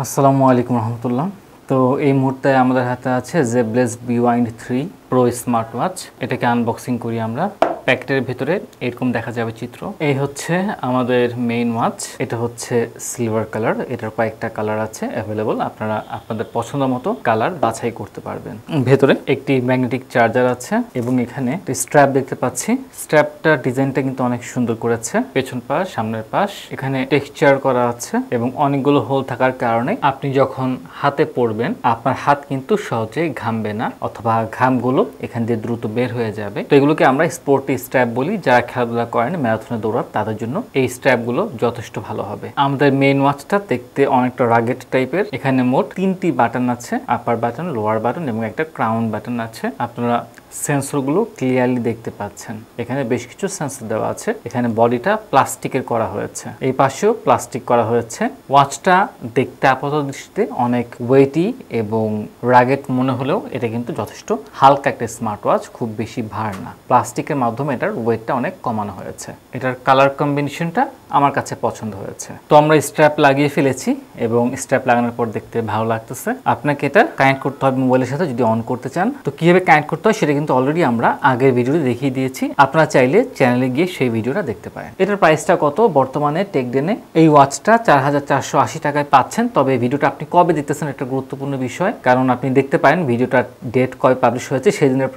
আসসালামু আলাইকুম রহমতুল্লাহ। তো এই মুহূর্তে আমাদের হাতে আছে জেবলেস বিওয়াইন্ড 3 প্রো স্মার্ট ওয়াচ। এটাকে আনবক্সিং করি আমরা। প্যাকেটের ভিতরে এরকম দেখা যাবে চিত্র। এই হচ্ছে আমাদের মেইন ওয়াচ। এটা হচ্ছে সিলভার কালার। এটার কয়েকটা কালার আছে অ্যাভেলেবল, আপনারা আপনাদের পছন্দ মতো কালার বাছাই করতে পারবেন। ভেতরে একটি ম্যাগনেটিক চার্জার আছে এবং এখানে স্ট্র্যাপ দেখতে পাচ্ছি। স্ট্র্যাপটা ডিজাইনটা কিন্তু অনেক সুন্দর করেছে, পেছন পাশ সামনের পাশ এখানে টেক্সচার করা আছে এবং অনেকগুলো হোল থাকার কারণে আপনি যখন হাতে পরবেন আপনার হাত কিন্তু সহজে ঘামবে না, অথবা ঘামগুলো এখান দিয়ে দ্রুত বের হয়ে যাবে। তো এগুলোকে আমরা স্পোর্টি স্ট্র্যাপ বলি। যারা খেলাধুলা করেন, ম্যারাথনে দৌড়ান, তাদের জন্য এই স্ট্র্যাপগুলো যথেষ্ট ভালো হবে। আমাদের মেইন ওয়াচটা দেখতে অনেকটা রাগেট টাইপের। এখানে মোট 3টি বাটন আছে, আপার বাটন, লোয়ার বাটন এবং একটা ক্রাউন বাটন আছে। আপনারা সেন্সরগুলো ক্লিয়ারলি দেখতে পাচ্ছেন। এখানে বেশ কিছু সেন্সর দেওয়া আছে। এখানে বডিটা প্লাস্টিকের করা হয়েছে, এই পাশেও প্লাস্টিক করা হয়েছে। ওয়াচটা দেখতে আপাত দৃষ্টিতে অনেক ওয়েটি এবং রাগেট মনে হলেও এটা কিন্তু যথেষ্ট হালকা একটা স্মার্ট ওয়াচ, খুব বেশি ভার না। প্লাস্টিকের মাধ্যমে এটার ওয়েটটা অনেক কমানো হয়েছে। এটার কালার কম্বিনেশনটা আমার কাছে পছন্দ হয়েছে। তো আমরা স্ট্র্যাপ লাগিয়ে ফেলেছি এবং স্ট্র্যাপ লাগানোর পর দেখতে ভালো লাগতেছে। আপনাকে এটা কানেক্ট করতে হবে মোবাইলের সাথে যদি অন করতে চান। তো কিভাবে কানেক্ট করতে হয় সেটা কিন্তু অলরেডি আমরা আগের ভিডিওতে দেখিয়ে দিয়েছি। আপনারা চাইলে চ্যানেলে গিয়ে সেই ভিডিওটা দেখতে পারেন। এটার প্রাইসটা কত? বর্তমানে টেকডেনে এই ওয়াচটা 4480 টাকায় পাচ্ছেন। তবে ভিডিওটা আপনি কবে দেখতেছেন একটা গুরুত্বপূর্ণ বিষয়, কারণ আপনি দেখতে পারেন ভিডিওটার ডেট কবে পাবলিশ হয়েছে সেই দিনের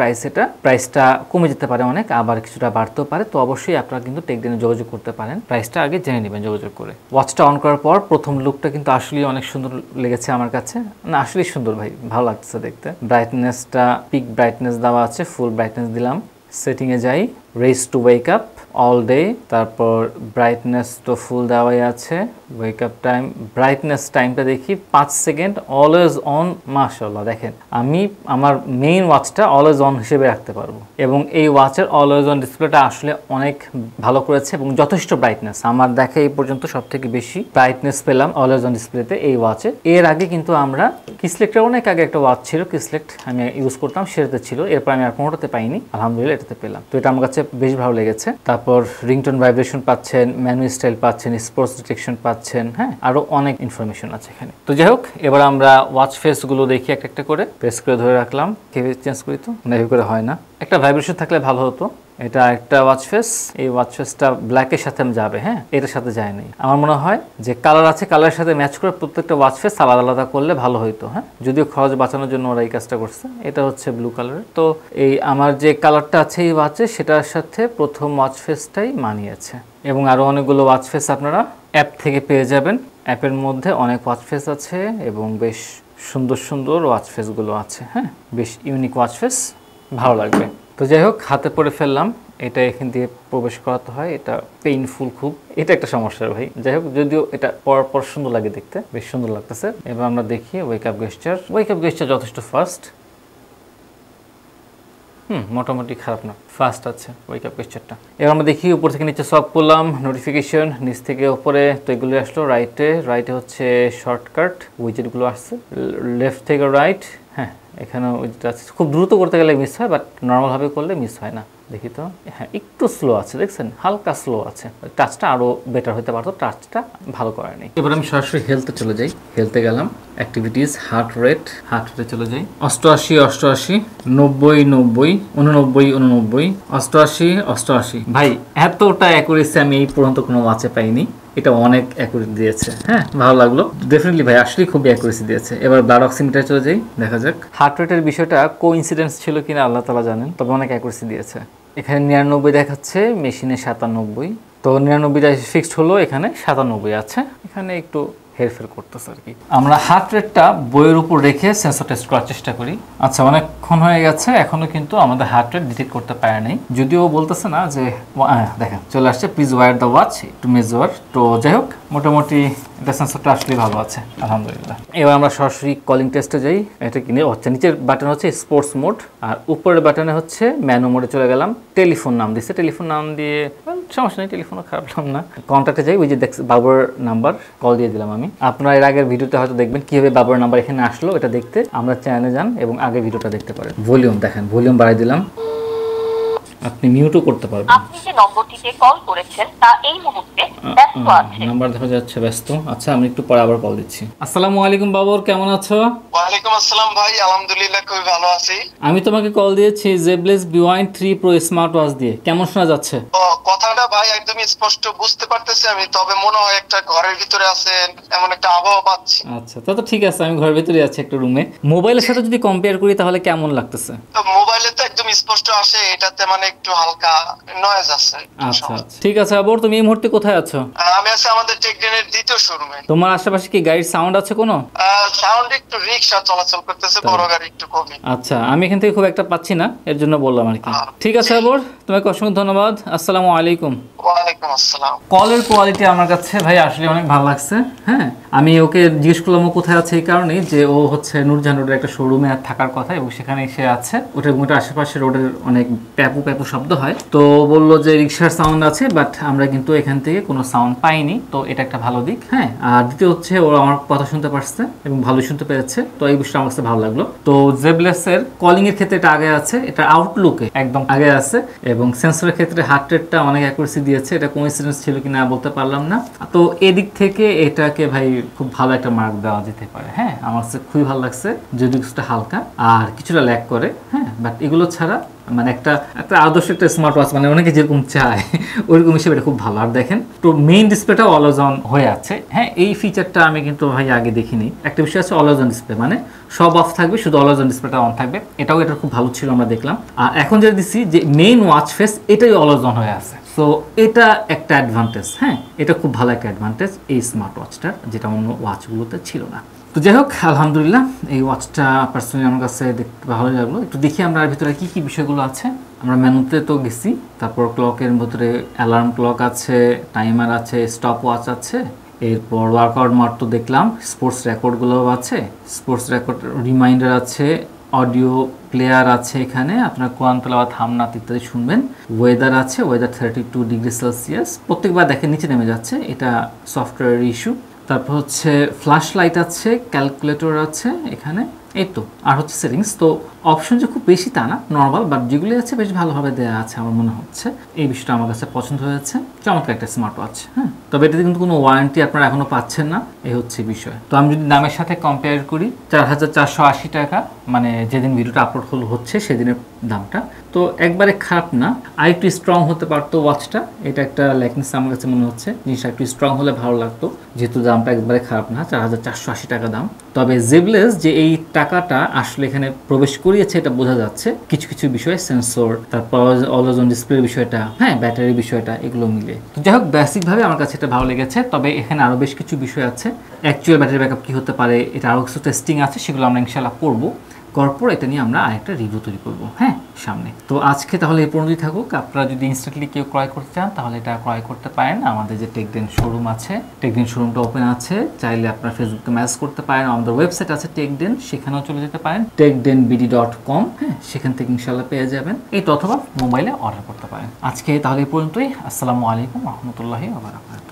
প্রাইসটা কমে যেতে পারে অনেক, আবার কিছুটা বাড়তেও পারে। তো অবশ্যই আপনারা কিন্তু টেকডেনে যোগাযোগ করতে পারেন, প্রাইসটা আগে জেনে নেবেন যোগাযোগ করে। ওয়াচটা অন করার পর প্রথম লুকটা কিন্তু আসলেই অনেক সুন্দর লেগেছে আমার কাছে। না আসলেই সুন্দর ভাই, ভালো লাগতেছে দেখতে। ব্রাইটনেসটা পিক ব্রাইটনেস দেওয়া আছে, ফুল ব্রাইটনেস দিলাম। সেটিংয়ে যাই, race two wake up all day, তারপর ব্রাইটনেস তো ফুল দেওয়াই আছে। ওয়েক আপ টাইম, ব্রাইটনেস টাইমটা দেখি 5 সেকেন্ড, অলওয়েজ অন। মাশাআল্লাহ, দেখেন আমি আমার মেইন ওয়াচটা অলওয়েজ অন হিসেবে রাখতে পারবো এবং এই ওয়াচের অলওয়েজ অন ডিসপ্লেটা আসলে অনেক ভালো করেছে এবং যথেষ্ট ব্রাইটনেস। আমার দেখা এই পর্যন্ত সব থেকে বেশি ব্রাইটনেস পেলাম অলওয়েজ অন ডিসপ্লেতে এই ওয়াচে। এর আগে কিন্তু আমরা কিসলেক্টের অনেক আগে একটা ওয়াচ ছিল, কিসলেক্ট আমি ইউজ করতাম, সেটাতে ছিল। এরপর আমি আর কোনোটাতে পাইনি, আলহামদুলিল্লাহ এটাতে পেলাম। তো এটা আমার কাছে বেশ ভালো লেগেছে। তারপর রিংটোন ভাইব্রেশন পাচ্ছেন, ম্যানুয়াল স্টাইল পাচ্ছেন, স্পোর্টস ডিটেকশন পাচ্ছেন, হ্যাঁ আরো অনেক ইনফরমেশন আছে এখানে। তো যাই হোক, এবার আমরা ওয়াচ ফেস গুলো দেখি একটা একটা করে। প্রেস করে ধরে রাখলাম, কেউ চেঞ্জ করি তো নেভি করে হয় না, একটা ভাইব্রেশন থাকলে ভালো হতো। এটা একটা ওয়াচ ফেস, এই ওয়াচ ফেসটা ব্ল্যাকের সাথে যাবে, হ্যাঁ এটার সাথে যায় নাই। আমার মনে হয় যে কালার আছে, কালারের সাথে ম্যাচ করে প্রত্যেকটা ওয়াচ ফেস আলাদা আলাদা করলে ভালো হতো, হ্যাঁ যদিও খরচ বাঁচানোর জন্য ওরা এই কাজটা করছে। এটা হচ্ছে ব্লু কালারের। তো এই আমার যে কালারটা আছে এই ওয়াচে, সেটার সাথে প্রথম ওয়াচ ফেসটাই মানিয়েছে এবং আরও অনেকগুলো ওয়াচ ফেস আপনারা অ্যাপ থেকে পেয়ে যাবেন। অ্যাপের মধ্যে অনেক ওয়াচ ফেস আছে এবং বেশ সুন্দর সুন্দর ওয়াচ ফেসগুলো আছে, হ্যাঁ বেশ ইউনিক ওয়াচ ফেস, ভালো লাগবে। তো যাই হোক, হাতে পরে ফেললাম। এটা এখান দিয়ে প্রবেশ করাতে হয়, এটা পেইনফুল খুব, এটা একটা সমস্যা ভাই। যাই হোক, যদিও এটা পরার পর সুন্দর লাগে দেখতে, বেশ সুন্দর লাগতেছে। এবার আমরা দেখি ওয়েক আপ গেস্টার। ওয়েক আপ গেস্টার যথেষ্ট ফাস্ট, মোটামুটি খারাপ না, ফাস্ট আছে ওয়েক আপ গেস্টারটা। এবার আমরা দেখি উপর থেকে নিচে সব করলাম, নোটিফিকেশন নিচ থেকে উপরে। তো এগুলো আসলো রাইটে হচ্ছে শর্টকাট উইজেটগুলো আসছে, লেফট থেকে রাইট, হ্যাঁ এখানে উইজেট আছে। খুব দ্রুত করতে গেলে মিস হয়, বাট নর্মালভাবে করলে মিস হয় না। দেখি তো, হ্যাঁ একটু স্লো আছে, দেখছেন হালকা স্লো আছে। টাচটা আরও বেটার হতে পারতো, টাচটা ভালো করা নেই। এবার আমি সরাসরি হেলথে চলে যাই। হেলথে গেলাম, অ্যাক্টিভিটিস, হার্ট রেটে চলে যাই। 88, 90, 89, 89, 88। ভাই এতটা অ্যাকুরেসি আমি এই পর্যন্ত কোনো ওয়াচে পাইনি। এটা অনেক অ্যাকুরেট দিয়েছে, হ্যাঁ ভালো লাগলো ডেফিনেটলি ভাই, আসলে খুবই অ্যাকুরেসি দিয়েছে। এবার ব্লাড অক্সিমিটার চলে যাই, দেখা যাক হার্ট রেটের বিষয়টা কোইন্সিডেন্স ছিল কিনা আল্লাহ তাআলা জানেন, তবে অনেক অ্যাকুরেসি দিয়েছে। এখানে 99 দেখাচ্ছে, মেশিনে 97। তো 99টা ফিক্সড হলো, এখানে 97 আছে, এখানে একটু হেরফের করতেছে আর কি। আমরা হার্ট রেটটা বইয়ের উপর রেখে সেন্সর টেস্ট করার চেষ্টা করি। আচ্ছা, অনেকক্ষণ হয়ে গেছে, এখনো কিন্তু আমাদের হার্ট রেট ডিটেক্ট করতে পারে নাই, যদিও বলতেছে না যে দেখেন চলে আসছে please wear the watch to measure. তো যাই হোক, মোটামুটি এটা সেন্সরটা আসলে ভালো আছে আলহামদুলিল্লাহ। এবার আমরা সরাসরি কলিং টেস্টে যাই। এটা কিনে হচ্ছে নিচের বাটন হচ্ছে স্পোর্টস মোড, আর উপরের বাটনে হচ্ছে ম্যানু মোডে চলে গেলাম। টেলিফোন নাম দিচ্ছে, টেলিফোন নাম দিয়ে সমস্যা নেই, টেলিফোনও খারাপ নাম না। কন্ট্যাক্টে যাই, ওই যে বাবুর নাম্বার, কল দিয়ে দিলাম আমি। আপনারা এর আগের ভিডিওতে হয়তো দেখবেন কিভাবে বাবুর নাম্বার এখানে আসলো, এটা দেখতে আমরা চ্যানেলে যান এবং আগের ভিডিওটা দেখতে পারেন। ভলিউম দেখেন, ভলিউম বাড়াই দিলাম, আপনি মিউটও করতে পারবেন। আপনি যে নম্বরটিতে কল করেছেন তা এই মুহূর্তে ব্যস্ত আছে। নাম্বার দেখা যাচ্ছে ব্যস্ত। আচ্ছা, আমি একটু পরে আবার কল দিচ্ছি। আসসালামু আলাইকুম বাবর, কেমন আছো? ওয়ালাইকুম আসসালাম ভাই, আলহামদুলিল্লাহ খুবই ভালো আছি। আমি তোমাকে কল দিয়েছি Zeblaze B1 3 pro smart watch দিয়ে। কেমন শোনা যাচ্ছে? কথাটা ভাই একদম স্পষ্ট বুঝতে পারতেছি আমি, তবে মনে হয় একটা ঘরের ভিতরে আছেন এমন একটা আবহাওয়া পাচ্ছি। আচ্ছা, তা তো ঠিক আছে, আমি ঘরের ভিতরে আছি একটা রুমে। মোবাইলের সাথে যদি কম্পেয়ার করি তাহলে কেমন লাগতেছে? তো মোবাইলে তো একদম স্পষ্ট আসে, এটাতে মানে একটু হালকা নয়েজ আছে। আচ্ছা আচ্ছা, ঠিক আছে। আবার তুমি এই মুহূর্তে কোথায় আছো? আমি আছি আমাদের টেকডেনের দ্বিতীয় শোরুমে। তোমার আশেপাশে কি গাড়ির সাউন্ড আছে কোনো? সাউন্ড একটু রিক্সা চলাচল করতেছে, বড় গাড়ি একটু কমই। আচ্ছা, আমি এখান থেকে খুব একটা পাচ্ছি না, এর জন্য বললাম আর কি। ঠিক আছে আবার, তোমাকে অসংখ্য ধন্যবাদ। আসসালামু আলাইকুম। ওয়ালাইকুম আসসালাম। কলের কোয়ালিটি আমার কাছে ভাই আসলে অনেক ভালো লাগছে। হ্যাঁ, আমি ওকে জিজ্ঞেস করলাম ও কোথায় আছে, এই কারণেই যে ও হচ্ছে নূরজাহান রোডের একটা শোরুমে থাকার কথা এবং সেখানে সে আছে। ওটার আশেপাশে রোডের অনেক প্যাপু প্যাপু শব্দ হয়, তো বললো যে রিক্সার সাউন্ড আছে, বাট আমরা কিন্তু এখান থেকে কোনো সাউন্ড পাইনি, তো এটা একটা ভালো দিক। হ্যাঁ, আর দ্বিতীয় হচ্ছে ও আমার কথা শুনতে পারছে এবং ভালো শুনতে পেরেছে, তো এই বিষয়টা আমার কাছে ভালো লাগলো। তো জেবলেসের কলিং এর ক্ষেত্রে এটা আগে আছে, এটা আউটলুকে একদম আগে আছে, এবং সেন্সরের ক্ষেত্রে হার্ট রেটটা অনেক অ্যাকুরেসি দিয়েছে। এটা কোইন্সিডেন্স ছিল কিনা বলতে পারলাম না, তো এদিক থেকে এটাকে ভাই খুব ভালো একটা মার্ক দেওয়া যেতে পারে। হ্যাঁ, আমার কাছে খুবই ভালো লাগছে, যদিও কিছুটা হালকা আর কিছুটা ল্যাগ করে। হ্যাঁ, বাট এগুলো ছাড়া মানে একটা আদর্শ একটা স্মার্ট ওয়াচ, মানে অনেকে যেরকম চায় ওইরকম হিসেবে এটা খুব ভালো। আর দেখেন তো মেইন ডিসপ্লেটা অলওয়েজ অন হয়ে আছে। হ্যাঁ, এই ফিচারটা আমি কিন্তু ভাই আগে দেখিনি। একটা বিষয় আছে অলওয়েজ অন ডিসপ্লে, মানে সব অফ থাকবে, শুধু অলওয়েজ অন ডিসপ্লেটা অন থাকবে। এটাও এটা খুব ভালো ছিল, আমরা দেখলাম। আর এখন যেটা দিচ্ছি যে মেইন ওয়াচ ফেস এটাই অলওয়েজ অন হয়ে আছে, সো এটা একটা অ্যাডভান্টেজ। হ্যাঁ, এটা খুব ভালো একটা অ্যাডভান্টেজ এই স্মার্ট ওয়াচটার, যেটা অন্য ওয়াচগুলোতে ছিল না। তো যাই হোক, আলহামদুলিল্লাহ এই ওয়াচটা পার্সোনালি আমার কাছে দেখতে ভালোই লাগলো। একটু দেখি আমরা এর ভিতরে কি কি বিষয়গুলো আছে। আমরা মেনুতে তো গেছি, তারপর ক্লকের ভিতরে অ্যালার্ম ক্লক আছে, টাইমার আছে, স্টপ ওয়াচ আছে, এরপর ওয়ার্কআউট মোড তো দেখলাম, স্পোর্টস রেকর্ডগুলোও আছে, স্পোর্টস রেকর্ড রিমাইন্ডার আছে, অডিও প্লেয়ার আছে, এখানে আপনার কোরআন তেলাওয়াত হামনাত ইত্যাদি শুনবেন। ওয়েদার আছে, ওয়েদার 32°C। প্রত্যেকবার দেখেন নিচে নেমে যাচ্ছে, এটা সফটওয়্যার ইস্যু। তারপর হচ্ছে ফ্ল্যাশ লাইট আছে, ক্যালকুলেটর আছে এখানে, এই তো। আর হচ্ছে সেটিংস, তো অপশন যে খুব বেশি তা না, নর্মাল, বাট যেগুলি আছে বেশ ভালোভাবে দেওয়া আছে আমার মনে হচ্ছে। এই বিষয়টা আমার কাছে পছন্দ হয়েছে, চমৎকার একটা স্মার্ট ওয়াচ। হ্যাঁ, তবে এটাতে কিন্তু কোনো ওয়ারেন্টি আপনারা এখনও পাচ্ছেন না, এই হচ্ছে বিষয়। তো আমি যদি দামের সাথে কম্পেয়ার করি, 4480 টাকা, মানে যেদিন ভিডিওটা আপলোড হচ্ছে সেদিনের দামটা, তো একবারে খারাপ না। আর একটু স্ট্রং হতে পারতো ওয়াচটা, এটা একটা ল্যাকনেস আমার কাছে মনে হচ্ছে। জিনিসটা একটু স্ট্রং হলে ভালো লাগতো, যেহেতু দামটা একবারে খারাপ না, 4480 টাকা দাম। তবে জেবলেস যে এই টাকাটা আসলে এখানে প্রবেশ করিয়েছে এটা বোঝা যাচ্ছে কিছু কিছু বিষয়, সেন্সর, তারপর অলওয়েজ অন ডিসপ্লের বিষয়টা, হ্যাঁ, ব্যাটারির বিষয়টা, এগুলো মিলে। তো যাই হোক, বেসিকভাবে আমার কাছে এটা ভালো লেগেছে। তবে এখানে আরও বেশ কিছু বিষয় আছে, অ্যাকচুয়াল ব্যাটারি ব্যাকআপ কী হতে পারে, এটা আরও কিছু টেস্টিং আছে, সেগুলো আমরা ইনশাআল্লাহ করবো। করার এটা নিয়ে আমরা আরেকটা রিভিউ তৈরি করবো, হ্যাঁ, সামনে। তো আজকে তাহলে এই পর্যন্তই থাকুক। আপনারা যদি ইনস্ট্যান্টলি কেউ ক্রয় করতে চান তাহলে এটা ক্রয় করতে পারেন। আমাদের যে টেকডেন শোরুম আছে, টেকডেন শোরুমটা ওপেন আছে, চাইলে আপনারা ফেসবুকে মেসেজ করতে পারেন। আমাদের ওয়েবসাইট আছে টেকডেন, সেখানেও চলে যেতে পারেন, techdenbd.com। হ্যাঁ, সেখান থেকে ইনশাল্লাহ পেয়ে যাবেন। এই অথবা মোবাইলে অর্ডার করতে পারেন। আজকে তাহলে এই পর্যন্তই। আসসালামু আলাইকুম রহমতুল্লাহি ওয়া বারাকাতুহু।